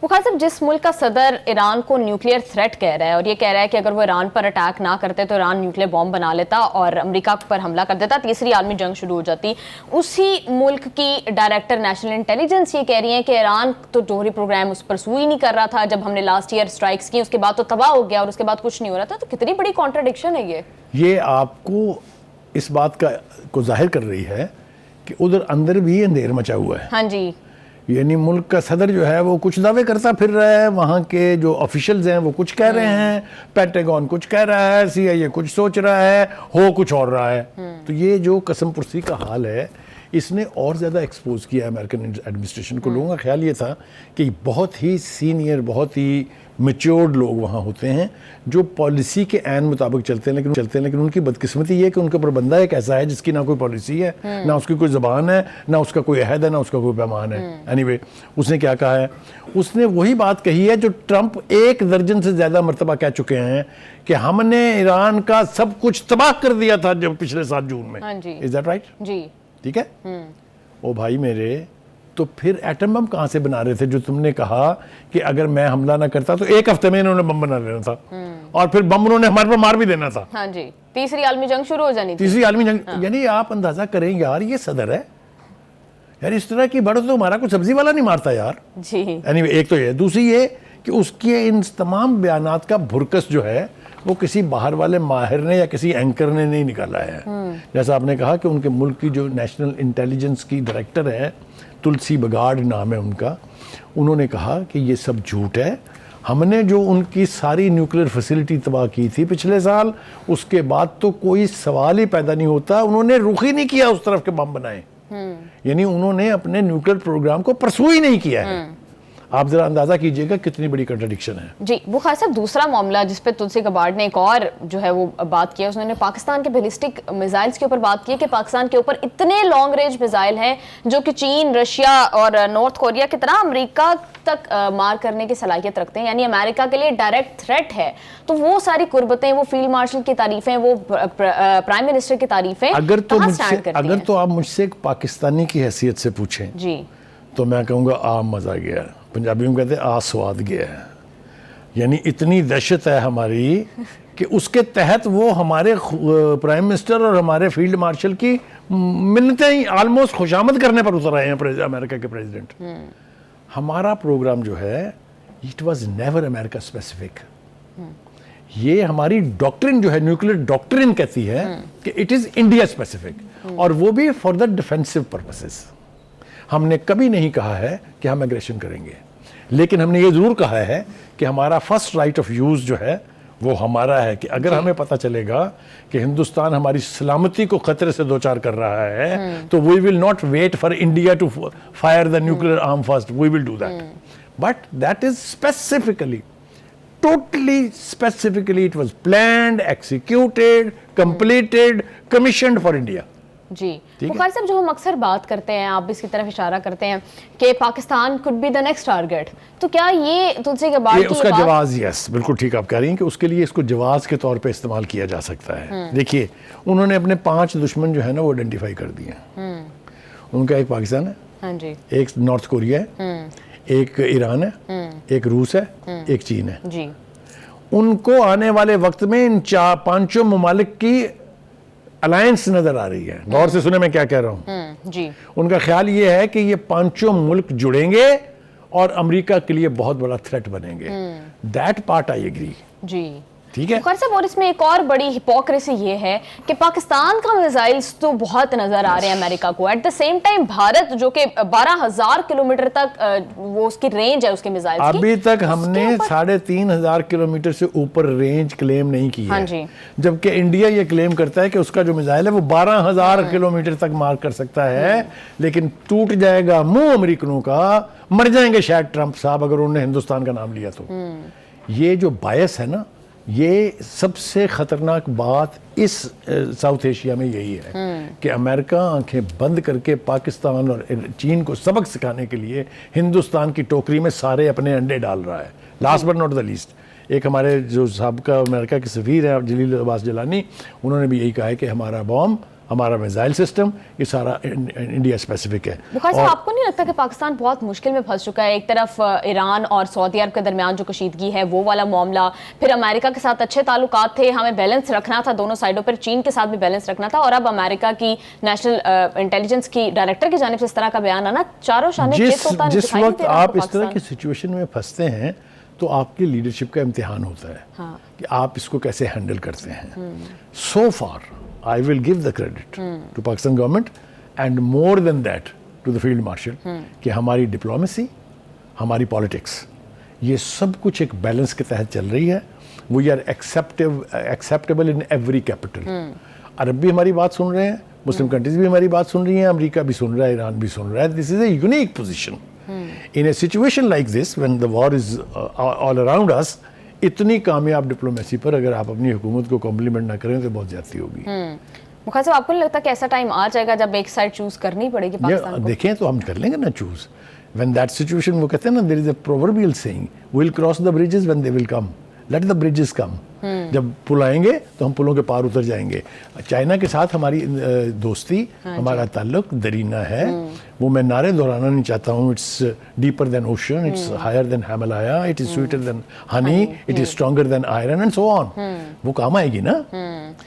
बुखार साहब, जिस मुल्क का सदर ईरान को न्यूक्लियर थ्रेट कह रहा है और ये कह रहा है कि अगर वो ईरान पर अटैक ना करते तो ईरान न्यूक्लियर बॉम्ब बना लेता और अमेरिका पर हमला कर देता, तीसरी आलमी जंग शुरू हो जाती, उसी मुल्क की डायरेक्टर नेशनल इंटेलिजेंस ये कह रही है कि ईरान तो जोहरी प्रोग्राम उस पर सुई नहीं कर रहा था, जब हमने लास्ट ईयर स्ट्राइक्स की उसके बाद तो तबाह हो गया और उसके बाद कुछ नहीं हो रहा था। तो कितनी बड़ी कॉन्ट्रडिक्शन है ये आपको इस बात को जाहिर कर रही है कि उधर अंदर भी अंधेर मचा हुआ है। हाँ जी, यानी मुल्क का सदर जो है वो कुछ दावे करता फिर रहा है, वहाँ के जो ऑफिशियल्स हैं वो कुछ कह रहे हैं, पेंटागन कुछ कह रहा है, CIA कुछ सोच रहा है, हो कुछ और रहा है। तो ये जो कसम पुरसी का हाल है इसने और ज़्यादा एक्सपोज किया अमेरिकन एडमिनिस्ट्रेशन को। लोगों का ख्याल ये था कि बहुत ही सीनियर, बहुत ही मेच्योर्ड लोग वहाँ होते हैं जो पॉलिसी के ऐन मुताबिक चलते हैं, लेकिन उनकी बदकिस्मती ये है कि उनका प्रबंधा एक ऐसा है जिसकी ना कोई पॉलिसी है, ना उसकी कोई ज़बान है, ना उसका कोई अहद है, ना उसका कोई पैमान है। एनीवे, उसने क्या कहा है? उसने वही बात कही है जो ट्रंप 1 दर्जन से ज़्यादा मरतबा कह चुके हैं कि हमने ईरान का सब कुछ तबाह कर दिया था जब पिछले 7 जून में। Is that right? जी, ठीक है। ओ भाई मेरे, तो फिर एटम बम कहां से बना रहे थे जो तुमने कहा कि अगर मैं हमला ना करता तो 1 हफ्ते में इन्होंने बम बना लेना था, और फिर बम उन्होंने हमारे पर मार भी देना था। हाँ जी, तीसरी आलमी जंग शुरू हो जानी थी। तीसरी आलमी जंग। यानी आप अंदाजा करें यार, ये सदर है यार, इस तरह की बढ़त तो हमारा कोई सब्जी वाला नहीं मारता यार जी। एनीवे, एक तो ये, दूसरी ये कि उसके इन तमाम बयानात का भुरकस जो है वो किसी बाहर वाले माहिर ने या किसी एंकर ने नहीं निकाला है। जैसा आपने कहा कि उनके मुल्क की जो नेशनल इंटेलिजेंस की डायरेक्टर है, तुलसी बगाड़ नाम है उनका, उन्होंने कहा कि ये सब झूठ है, हमने जो उनकी सारी न्यूक्लियर फैसिलिटी तबाह की थी पिछले साल, उसके बाद तो कोई सवाल ही पैदा नहीं होता, उन्होंने रुख ही नहीं किया उस तरफ के बम बनाए। यानी उन्होंने अपने न्यूक्लियर प्रोग्राम को परसू ही नहीं किया है। आप जरा अंदाजा कीजिएगा कितनी बड़ी कंट्रडिक्शन है। जी बुखार साहब, दूसरा मामला जिस पे तुलसी गबार्ड ने एक और जो है वो बात किया, उसने पाकिस्तान के बैलिस्टिक मिसाइल्स के ऊपर बात की कि पाकिस्तान के ऊपर इतने लॉन्ग रेंज मिसाइल हैं जो कि चीन, रशिया और नॉर्थ कोरिया की तरह अमेरिका तक मार करने की सलाहियत रखते हैं, यानी अमेरिका के लिए डायरेक्ट थ्रेट है। तो वो सारी कुर्बतें, वो फील्ड मार्शल की तारीफें, वो प्राइम मिनिस्टर की तारीफें, अगर तो आप मुझसे एक पाकिस्तानी की हैसियत से पूछें जी, तो मैं कहूँगा आ मज़ा गया। पंजाबी में कहते हैं आ स्वाद गया है। यानी इतनी दहशत है हमारी कि उसके तहत वो हमारे प्राइम मिनिस्टर और हमारे फील्ड मार्शल की मिन्नतें ही ऑलमोस्ट खुशामद करने पर उतर आए हैं अमेरिका के प्रेसिडेंट। हमारा प्रोग्राम जो है it was never America specific. ये हमारी डॉक्ट्रिन जो है, न्यूक्लियर डॉक्ट्रिन कहती है कि इट इज़ इंडिया स्पेसिफिक, और वो भी फॉर द डिफेंसिव पर्पसेस। हमने कभी नहीं कहा है कि हम एग्रेशन करेंगे, लेकिन हमने ये ज़रूर कहा है कि हमारा फर्स्ट राइट ऑफ यूज़ जो है वो हमारा है कि अगर हमें पता चलेगा कि हिंदुस्तान हमारी सलामती को खतरे से दो चार कर रहा है तो we will not wait for India to fire the nuclear arm first, we will do that. But that is specifically, totally specifically it was planned, executed, completed, commissioned for India. जी बुखार साहब, जो हम अक्सर बात करते हैं, आप भी इसकी तरफ इशारा करते हैं कि Pakistan could be the next target, तो क्या ये तुलसी के बाद उसका जवाब यस, बिल्कुल ठीक आप कह रही हैं कि उसके लिए इसको जवाब के तौर पे इस्तेमाल किया जा सकता है। देखिए, उन्होंने अपने 5 दुश्मन जो है ना वो आइडेंटिफाई कर दिए हैं। उनका एक पाकिस्तान है, हाँ जी, एक नॉर्थ कोरिया है, एक ईरान है, एक रूस है, एक चीन है जी। उनको आने वाले वक्त में इन 5 ममालिक की अलायंस नजर आ रही है। गौर से सुने मैं क्या कह रहा हूं जी। उनका ख्याल ये है कि ये 5 मुल्क जुड़ेंगे और अमेरिका के लिए बहुत बड़ा थ्रेट बनेंगे। दैट पार्ट आई एग्री जी, ठीक है। साहब, और इसमें एक और बड़ी हिपोक्रेसी ये है कि पाकिस्तान का मिसाइल्स तो बहुत नजर आ रहे हैं अमेरिका को, at the same time Bharat जो कि 12,000 किलोमीटर तक वो उसकी रेंज है उसके मिसाइल्स की, अभी तक हमने 3,500 किलोमीटर से ऊपर रेंज क्लेम नहीं की हाँ है जी। जबकि इंडिया ये क्लेम करता है कि उसका जो मिसाइल है वो 12,000 किलोमीटर तक मार कर सकता है, लेकिन टूट जाएगा मुंह अमेरिकनों का, मर जाएंगे शायद ट्रंप साहब अगर उन्होंने हिंदुस्तान का नाम लिया तो। ये जो बायस है ना, ये सबसे खतरनाक बात इस साउथ एशिया में यही है कि अमेरिका आंखें बंद करके पाकिस्तान और चीन को सबक सिखाने के लिए हिंदुस्तान की टोकरी में सारे अपने अंडे डाल रहा है। Last but not the least, एक हमारे जो साबिका अमेरिका के सफ़ीर हैं जलील अब्बास जिलानी, उन्होंने भी यही कहा है कि हमारा बॉम्ब हमारा मिसाइल सिस्टम, ये सारा इंडिया स्पेसिफिक है। बुखारी साहब, आपको नहीं लगता कि पाकिस्तान बहुत मुश्किल में फंस चुका है? एक तरफ ईरान और सऊदी अरब के दरमियान जो कशीदगी है वो वाला मामला, फिर अमेरिका के साथ अच्छे ताल्लुकात थे, हमें बैलेंस रखना था दोनों साइडों पर, चीन के साथ भी बैलेंस रखना था, और अब अमेरिका की नेशनल इंटेलिजेंस की डायरेक्टर की जानिब से इस तरह का बयान आना, चारों शाने जिस वक्त आप इस तरह की सिचुएशन में फंसते हैं तो आपकी लीडरशिप का इम्तिहान होता है कि आप इसको कैसे हैंडल करते हैं। सो फार I will give the credit to Pakistan government and more than that to the field marshal कि हमारी डिप्लोमेसी, हमारी पॉलिटिक्स, ये सब कुछ एक बैलेंस के तहत चल रही है। We are acceptable in every capital. अरब भी हमारी बात सुन रहे हैं, मुस्लिम कंट्रीज भी हमारी बात सुन रही हैं, अमेरिका भी सुन रहा है, ईरान भी सुन रहा है। This is a unique position in A situation like this when the war is all around us. इतनी कामयाब डिप्लोमेसी पर अगर आप अपनी हुकूमत को कॉम्प्लीमेंट ना करें तो बहुत ज्यादती होगी। मुखार साहब, आपको नहीं लगता कि ऐसा टाइम आ जाएगा जब एक साइड चूज करनी पड़ेगी पाकिस्तान को? देखें तो हम कर लेंगे ना चूज व्हेन दैट सिचुएशन। वो कहते हैं ना, there is a proverbial saying, we will cross the bridges when they will come, let the bridges come. जब पुल आएंगे तो हम पुलों के पार उतर जाएंगे। चाइना के साथ हमारी दोस्ती, हमारा ताल्लुक दरीना है, वो मैं नारे दोहराना नहीं चाहता हूँ। It's deeper than ocean, it's higher than Himalaya, it is sweeter than honey, it is stronger than iron and so on. वो काम आएगी ना।